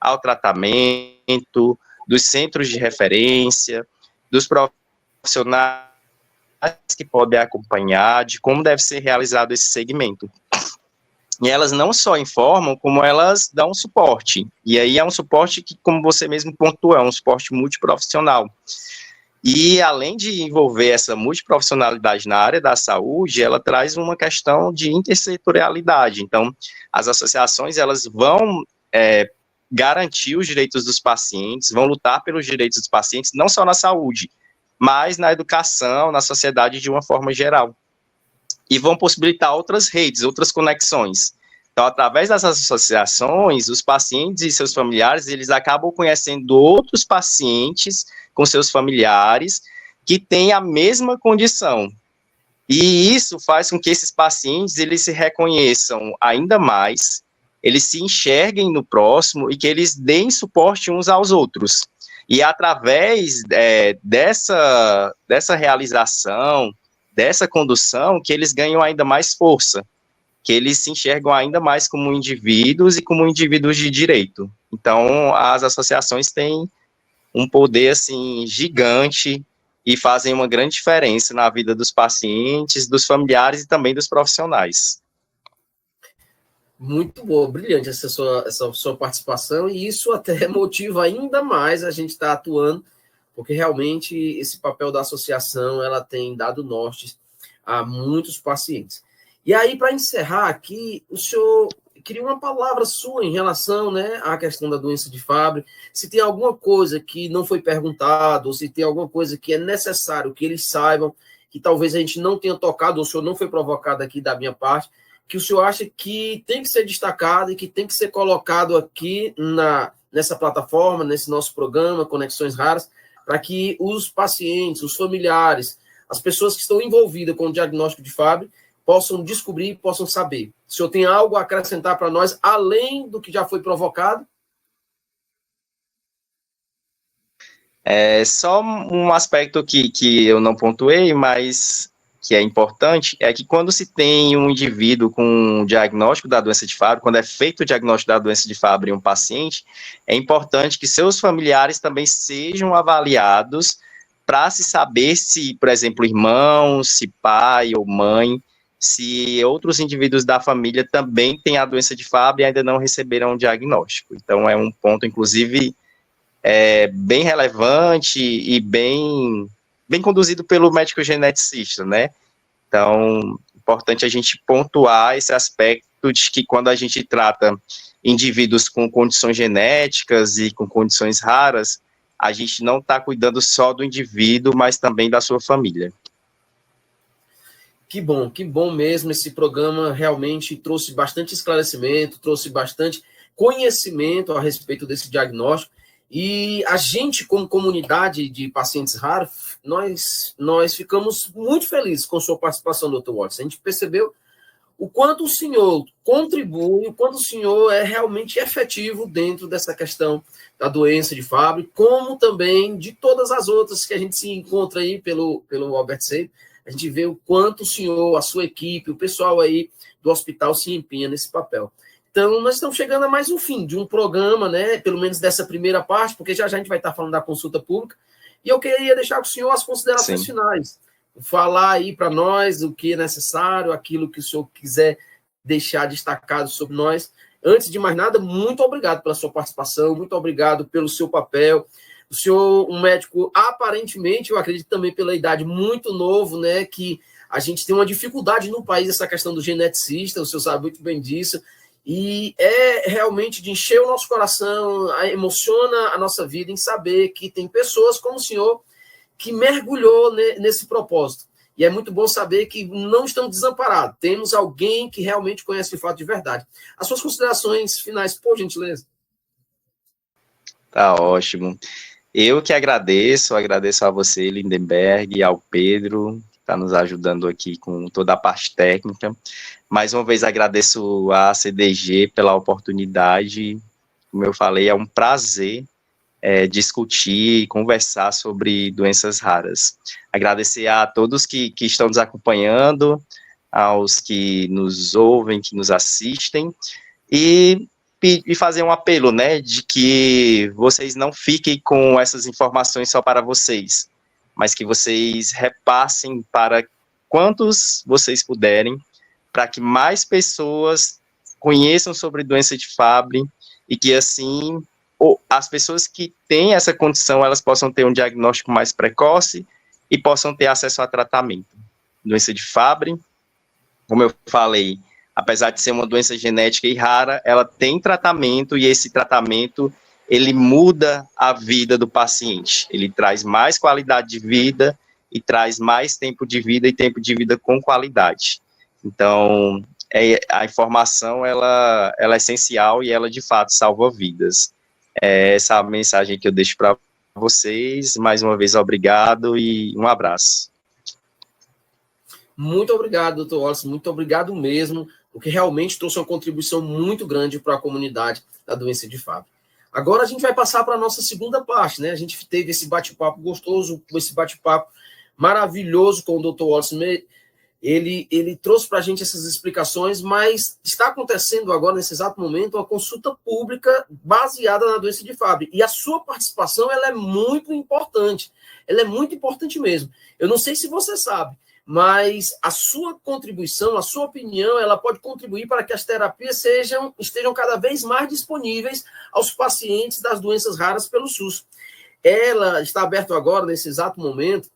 ao tratamento, dos centros de referência, dos profissionais que podem acompanhar, de como deve ser realizado esse segmento. E elas não só informam, como elas dão suporte. E aí é um suporte que, como você mesmo pontuou, é um suporte multiprofissional. E além de envolver essa multiprofissionalidade na área da saúde, ela traz uma questão de intersetorialidade. Então, as associações, elas vão garantir os direitos dos pacientes, vão lutar pelos direitos dos pacientes, não só na saúde, mas na educação, na sociedade de uma forma geral. E vão possibilitar outras redes, outras conexões. Então, através dessas associações, os pacientes e seus familiares, eles acabam conhecendo outros pacientes com seus familiares que têm a mesma condição. E isso faz com que esses pacientes, eles se reconheçam ainda mais, eles se enxerguem no próximo e que eles deem suporte uns aos outros. E através dessa realização, dessa condução, que eles ganham ainda mais força, que eles se enxergam ainda mais como indivíduos e como indivíduos de direito. Então, as associações têm um poder, assim, gigante e fazem uma grande diferença na vida dos pacientes, dos familiares e também dos profissionais. Muito boa, brilhante essa sua participação, e isso até motiva ainda mais a gente estar atuando porque realmente esse papel da associação ela tem dado norte a muitos pacientes. E aí, para encerrar aqui, o senhor queria uma palavra sua em relação, né, à questão da doença de Fabry, se tem alguma coisa que não foi perguntado, ou se tem alguma coisa que é necessário que eles saibam, que talvez a gente não tenha tocado, ou o senhor não foi provocado aqui da minha parte, que o senhor acha que tem que ser destacado e que tem que ser colocado aqui nessa plataforma, nesse nosso programa, Conexões Raras, para que os pacientes, os familiares, as pessoas que estão envolvidas com o diagnóstico de Fabry possam descobrir, possam saber. O senhor tem algo a acrescentar para nós, além do que já foi provocado? Só um aspecto que eu não pontuei, mas que é importante, é que quando se tem um indivíduo com diagnóstico da doença de Fabry, quando é feito o diagnóstico da doença de Fabry em um paciente, é importante que seus familiares também sejam avaliados para se saber se, por exemplo, irmãos, se pai ou mãe, se outros indivíduos da família também têm a doença de Fabry e ainda não receberam o diagnóstico. Então, é um ponto, inclusive, bem relevante e bem conduzido pelo médico geneticista, né? Então, importante a gente pontuar esse aspecto de que quando a gente trata indivíduos com condições genéticas e com condições raras, a gente não está cuidando só do indivíduo, mas também da sua família. Que bom mesmo. Esse programa realmente trouxe bastante esclarecimento, trouxe bastante conhecimento a respeito desse diagnóstico. E a gente, como comunidade de pacientes raros, nós ficamos muito felizes com sua participação, Dr. Watson. A gente percebeu o quanto o senhor contribui, o quanto o senhor é realmente efetivo dentro dessa questão da doença de Fabry, como também de todas as outras que a gente se encontra aí pelo Albert Sabin. A gente vê o quanto o senhor, a sua equipe, o pessoal aí do hospital se empenha nesse papel. Então, nós estamos chegando a mais um fim de um programa, né? Pelo menos dessa primeira parte, porque já a gente vai estar falando da consulta pública. E eu queria deixar com o senhor as considerações finais. Falar aí para nós o que é necessário, aquilo que o senhor quiser deixar destacado sobre nós. Antes de mais nada, muito obrigado pela sua participação, muito obrigado pelo seu papel. O senhor, um médico, aparentemente, eu acredito também pela idade, muito novo, né? Que a gente tem uma dificuldade no país, essa questão do geneticista, o senhor sabe muito bem disso. E é realmente de encher o nosso coração, emociona a nossa vida em saber que tem pessoas como o senhor que mergulhou nesse propósito. E é muito bom saber que não estamos desamparados. Temos alguém que realmente conhece de fato de verdade. As suas considerações finais, por gentileza. Tá ótimo. Eu que agradeço a você, Lindenberg, e ao Pedro, que está nos ajudando aqui com toda a parte técnica. Mais uma vez agradeço a CDG pela oportunidade. Como eu falei, é um prazer discutir e conversar sobre doenças raras. Agradecer a todos que estão nos acompanhando, aos que nos ouvem, que nos assistem, e fazer um apelo, né, de que vocês não fiquem com essas informações só para vocês, mas que vocês repassem para quantos vocês puderem, para que mais pessoas conheçam sobre doença de Fabry e que, assim, as pessoas que têm essa condição, elas possam ter um diagnóstico mais precoce e possam ter acesso a tratamento. Doença de Fabry, como eu falei, apesar de ser uma doença genética e rara, ela tem tratamento e esse tratamento, ele muda a vida do paciente. Ele traz mais qualidade de vida e traz mais tempo de vida e tempo de vida com qualidade. Então, a informação, ela é essencial e ela, de fato, salva vidas. Essa é a mensagem que eu deixo para vocês. Mais uma vez, obrigado e um abraço. Muito obrigado, doutor Wallace, muito obrigado mesmo, porque realmente trouxe uma contribuição muito grande para a comunidade da doença de Fabry. Agora a gente vai passar para a nossa segunda parte, né? A gente teve esse bate-papo gostoso, esse bate-papo maravilhoso com o doutor Wallace. Ele trouxe para a gente essas explicações, mas está acontecendo agora, nesse exato momento, uma consulta pública baseada na doença de Fabry. E a sua participação ela é muito importante. Ela é muito importante mesmo. Eu não sei se você sabe, mas a sua contribuição, a sua opinião, ela pode contribuir para que as terapias estejam cada vez mais disponíveis aos pacientes das doenças raras pelo SUS. ela está aberta agora, nesse exato momento,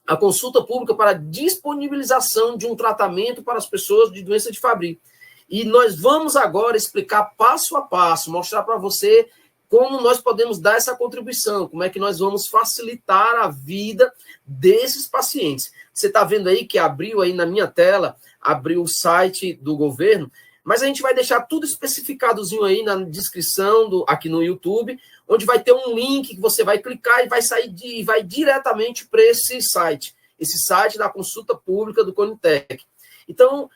a consulta pública para disponibilização de um tratamento para as pessoas de doença de Fabry. E nós vamos agora explicar passo a passo, mostrar para você como nós podemos dar essa contribuição, como é que nós vamos facilitar a vida desses pacientes. Você está vendo aí que abriu aí na minha tela, abriu o site do governo, mas a gente vai deixar tudo especificadozinho aí na descrição aqui no YouTube, onde vai ter um link que você vai clicar e vai sair e vai diretamente para esse site da consulta pública do Conitec. Então,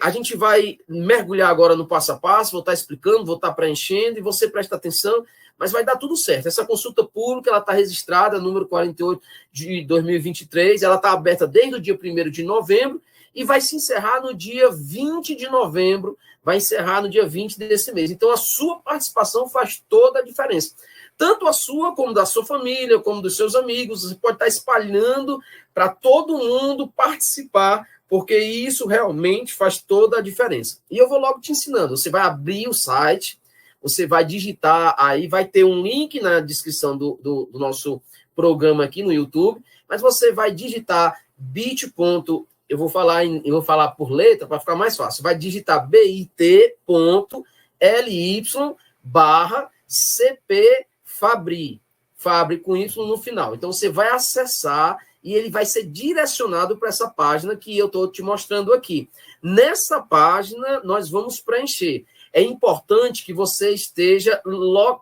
a gente vai mergulhar agora no passo a passo, vou estar explicando, vou estar preenchendo, e você presta atenção, mas vai dar tudo certo. Essa consulta pública, ela está registrada, número 48 de 2023, ela está aberta desde o dia 1º de novembro, e vai se encerrar no dia 20 de novembro, vai encerrar no dia 20 desse mês. Então, a sua participação faz toda a diferença. Tanto a sua, como da sua família, como dos seus amigos, você pode estar espalhando para todo mundo participar, porque isso realmente faz toda a diferença. E eu vou logo te ensinando. Você vai abrir o site, você vai digitar, aí vai ter um link na descrição do nosso programa aqui no YouTube, mas você vai digitar eu vou falar por letra para ficar mais fácil. Vai digitar bit.ly/CP Fabry. Fabry com Y no final. Então, você vai acessar e ele vai ser direcionado para essa página que eu estou te mostrando aqui. Nessa página, nós vamos preencher. É importante que você esteja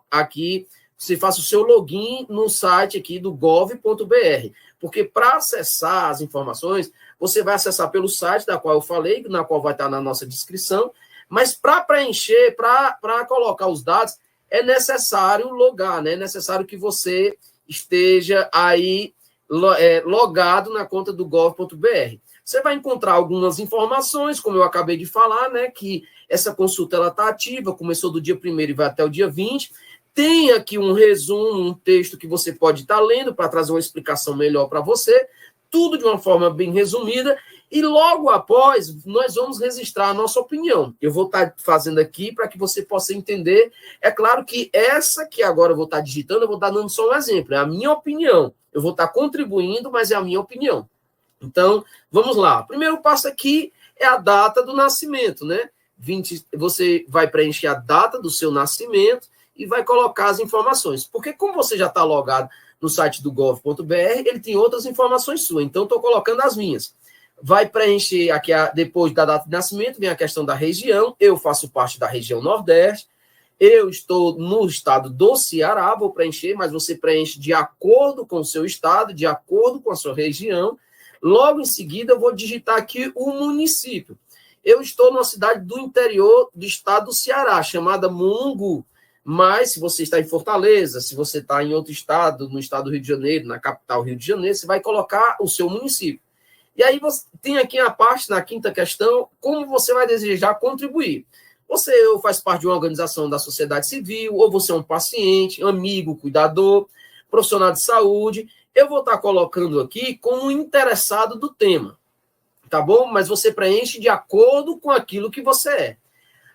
aqui, você faça o seu login no site aqui do gov.br, porque para acessar as informações, você vai acessar pelo site da qual eu falei, na qual vai estar na nossa descrição, mas para preencher, para colocar os dados, é necessário logar, né? É necessário que você esteja aí logado na conta do gov.br. Você vai encontrar algumas informações, como eu acabei de falar, né? Que essa consulta está ativa, começou do dia 1º e vai até o dia 20. Tem aqui um resumo, um texto que você pode estar lendo para trazer uma explicação melhor para você, tudo de uma forma bem resumida, e logo após nós vamos registrar a nossa opinião. Eu vou estar fazendo aqui para que você possa entender. É claro que essa que agora eu vou estar digitando, eu vou estar dando só um exemplo, é a minha opinião. Eu vou estar contribuindo, mas é a minha opinião. Então, vamos lá. O primeiro passo aqui é a data do nascimento, né? Você vai preencher a data do seu nascimento e vai colocar as informações. Porque como você já está logado no site do gov.br, ele tem outras informações suas. Então, estou colocando as minhas. Vai preencher aqui, depois da data de nascimento, vem a questão da região. Eu faço parte da região Nordeste. Eu estou no estado do Ceará, vou preencher, mas você preenche de acordo com o seu estado, de acordo com a sua região. Logo em seguida, eu vou digitar aqui o município. Eu estou numa cidade do interior do estado do Ceará, chamada Mulungu. Mas, se você está em Fortaleza, se você está em outro estado, no estado do Rio de Janeiro, na capital Rio de Janeiro, você vai colocar o seu município. E aí você tem aqui a parte, na quinta questão, como você vai desejar contribuir. Você faz parte de uma organização da sociedade civil, ou você é um paciente, amigo, cuidador, profissional de saúde. Eu vou estar colocando aqui como interessado do tema, tá bom? Mas você preenche de acordo com aquilo que você é.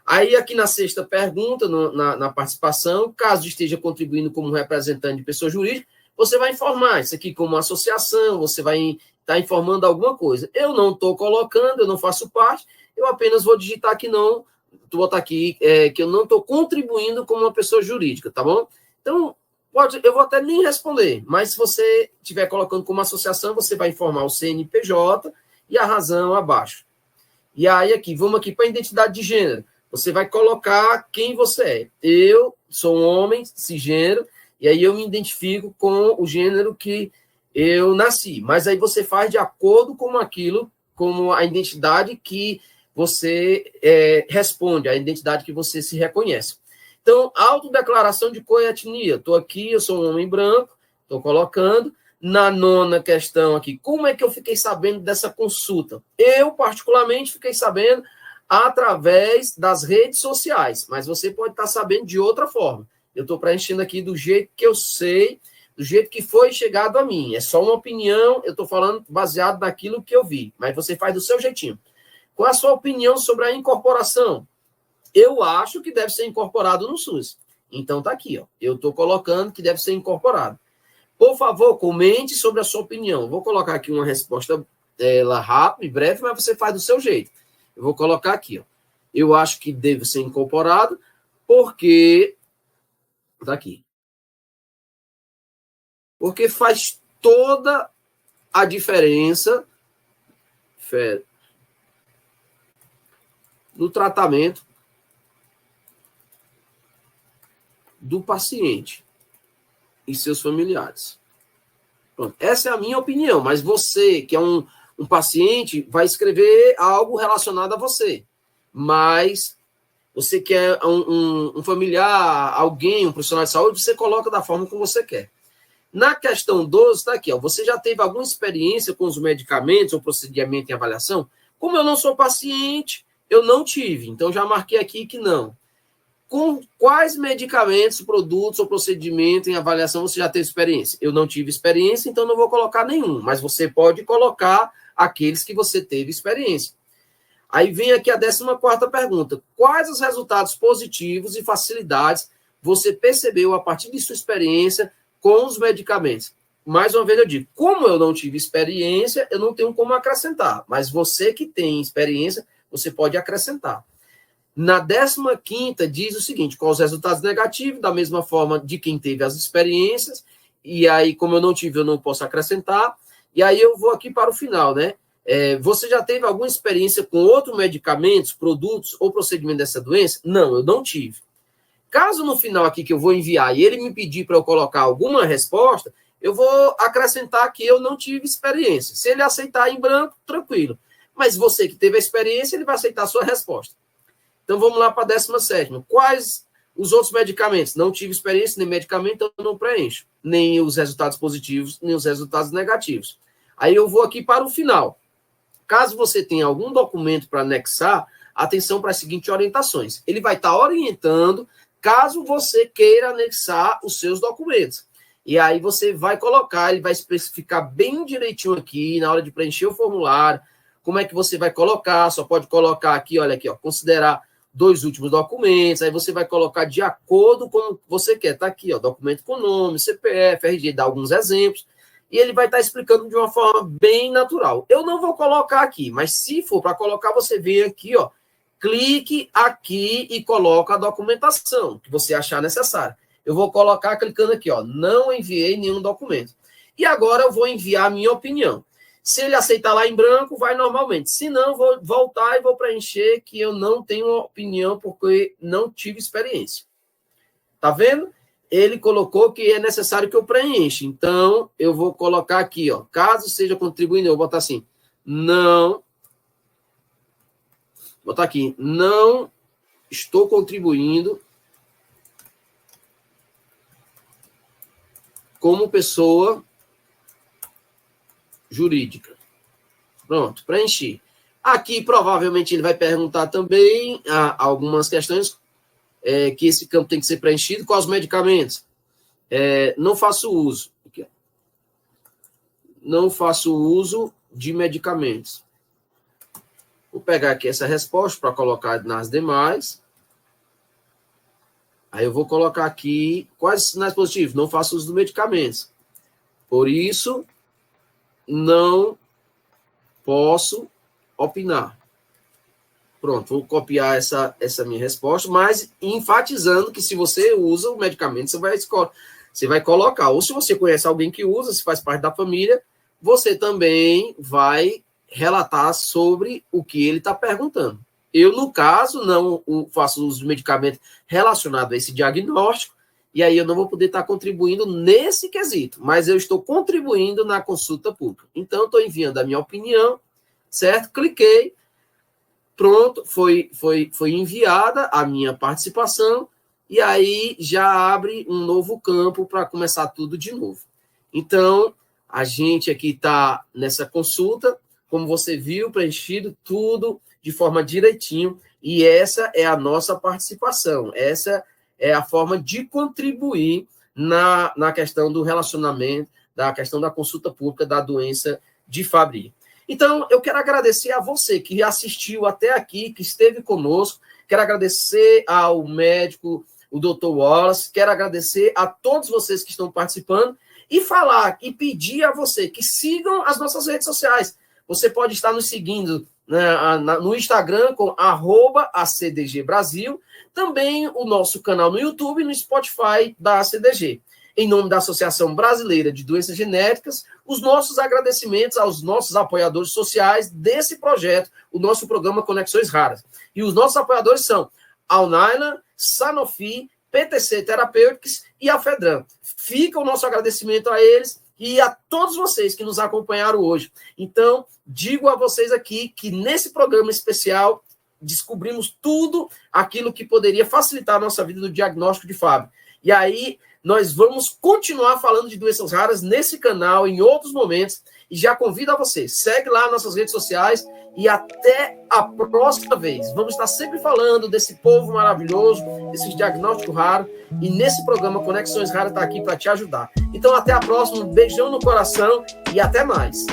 Aí, aqui na sexta pergunta, na participação, caso esteja contribuindo como representante de pessoa jurídica, você vai informar isso aqui como associação, você vai estar informando alguma coisa. Eu não estou colocando, eu não faço parte, eu apenas vou digitar que não, vou botar aqui que eu não estou contribuindo como uma pessoa jurídica, tá bom? Então, eu vou até nem responder, mas se você estiver colocando como associação, você vai informar o CNPJ e a razão abaixo. E aí, vamos aqui para a identidade de gênero. Você vai colocar quem você é. Eu sou um homem cisgênero, e aí eu me identifico com o gênero que eu nasci. Mas aí você faz de acordo com aquilo, como a identidade que você responde, a identidade que você se reconhece. Então, autodeclaração de cor e etnia. Estou aqui, eu sou um homem branco, estou colocando. Na nona questão aqui, como é que eu fiquei sabendo dessa consulta? Eu, particularmente, fiquei sabendo através das redes sociais, mas você pode estar sabendo de outra forma. Eu estou preenchendo aqui do jeito que eu sei, do jeito que foi chegado a mim. É só uma opinião, eu estou falando baseado naquilo que eu vi, mas você faz do seu jeitinho. Qual a sua opinião sobre a incorporação? Eu acho que deve ser incorporado no SUS. Então, está aqui, ó. Eu estou colocando que deve ser incorporado. Por favor, comente sobre a sua opinião. Vou colocar aqui uma resposta rápida e breve, mas você faz do seu jeito. Eu vou colocar aqui, ó. Eu acho que deve ser incorporado porque... Tá aqui. Porque faz toda a diferença no tratamento do paciente e seus familiares. Pronto. Essa é a minha opinião, mas você, que é um paciente, vai escrever algo relacionado a você. Mas você quer um familiar, alguém, um profissional de saúde, você coloca da forma como você quer. Na questão 12, está aqui, ó, você já teve alguma experiência com os medicamentos ou procedimento em avaliação? Como eu não sou paciente, eu não tive, então já marquei aqui que não. Com quais medicamentos, produtos ou procedimento em avaliação você já teve experiência? Eu não tive experiência, então não vou colocar nenhum, mas você pode colocar aqueles que você teve experiência. Aí vem aqui a 14ª pergunta. Quais os resultados positivos e facilidades você percebeu a partir de sua experiência com os medicamentos? Mais uma vez eu digo, como eu não tive experiência, eu não tenho como acrescentar, mas você que tem experiência, você pode acrescentar. Na 15ª diz o seguinte, quais os resultados negativos, da mesma forma de quem teve as experiências, e aí, como eu não tive, eu não posso acrescentar, e aí eu vou aqui para o final, né? Você já teve alguma experiência com outros medicamentos, produtos ou procedimento dessa doença? Não, eu não tive. Caso no final aqui que eu vou enviar e ele me pedir para eu colocar alguma resposta, eu vou acrescentar que eu não tive experiência. Se ele aceitar em branco, tranquilo. Mas você que teve a experiência, ele vai aceitar a sua resposta. Então, vamos lá para a 17ª. Quais os outros medicamentos? Não tive experiência nem medicamento, então eu não preencho. Nem os resultados positivos, nem os resultados negativos. Aí eu vou aqui para o final. Caso você tenha algum documento para anexar, atenção para as seguintes orientações. Ele vai estar orientando caso você queira anexar os seus documentos. E aí você vai colocar, ele vai especificar bem direitinho aqui, na hora de preencher o formulário, como é que você vai colocar, só pode colocar aqui, olha aqui, ó, considerar 2 últimos documentos, aí você vai colocar de acordo com o que você quer. Tá aqui, ó, documento com nome, CPF, RG, dá alguns exemplos, e ele vai estar explicando de uma forma bem natural. Eu não vou colocar aqui, mas se for para colocar, você vem aqui, ó, clique aqui e coloca a documentação que você achar necessária. Eu vou colocar clicando aqui, ó, não enviei nenhum documento. E agora eu vou enviar a minha opinião. Se ele aceitar lá em branco, vai normalmente. Se não, vou voltar e vou preencher que eu não tenho opinião porque não tive experiência. Tá vendo? Ele colocou que é necessário que eu preencha. Então, eu vou colocar aqui, ó, caso seja contribuindo, eu vou botar assim, não, vou botar aqui, não estou contribuindo como pessoa jurídica. Pronto, preenchi. Aqui, provavelmente, ele vai perguntar também algumas questões que esse campo tem que ser preenchido. Quais os medicamentos? Não faço uso. Aqui, não faço uso de medicamentos. Vou pegar aqui essa resposta para colocar nas demais. Aí eu vou colocar aqui quais sinais positivos. Não faço uso de medicamentos. Por isso, não posso opinar. Pronto, vou copiar essa minha resposta, mas enfatizando que se você usa o medicamento, você vai colocar. Ou se você conhece alguém que usa, se faz parte da família, você também vai relatar sobre o que ele está perguntando. Eu, no caso, não faço uso de medicamento relacionado a esse diagnóstico, e aí eu não vou poder estar contribuindo nesse quesito, mas eu estou contribuindo na consulta pública. Então, estou enviando a minha opinião, certo? Cliquei, pronto, foi enviada a minha participação, e aí já abre um novo campo para começar tudo de novo. Então, a gente aqui está nessa consulta, como você viu, preenchido tudo de forma direitinho, e essa é a nossa participação, essa é a forma de contribuir na questão do relacionamento, da questão da consulta pública da doença de Fabry. Então, eu quero agradecer a você que assistiu até aqui, que esteve conosco, quero agradecer ao médico, o Dr. Wallace, quero agradecer a todos vocês que estão participando, e falar e pedir a você que sigam as nossas redes sociais. Você pode estar nos seguindo, né, no Instagram com @ACDG Brasil, também o nosso canal no YouTube e no Spotify da ACDG. Em nome da Associação Brasileira de Doenças Genéticas, os nossos agradecimentos aos nossos apoiadores sociais desse projeto, o nosso programa Conexões Raras. E os nossos apoiadores são Alnylam, Sanofi, PTC Therapeutics e a Fedran. Fica o nosso agradecimento a eles e a todos vocês que nos acompanharam hoje. Então, digo a vocês aqui que nesse programa especial descobrimos tudo aquilo que poderia facilitar a nossa vida do diagnóstico de Fábio. E aí, nós vamos continuar falando de doenças raras nesse canal, em outros momentos, e já convido a você, segue lá nossas redes sociais e até a próxima vez. Vamos estar sempre falando desse povo maravilhoso, desse diagnóstico raro, e nesse programa Conexões Raras está aqui para te ajudar. Então, até a próxima, um beijão no coração e até mais.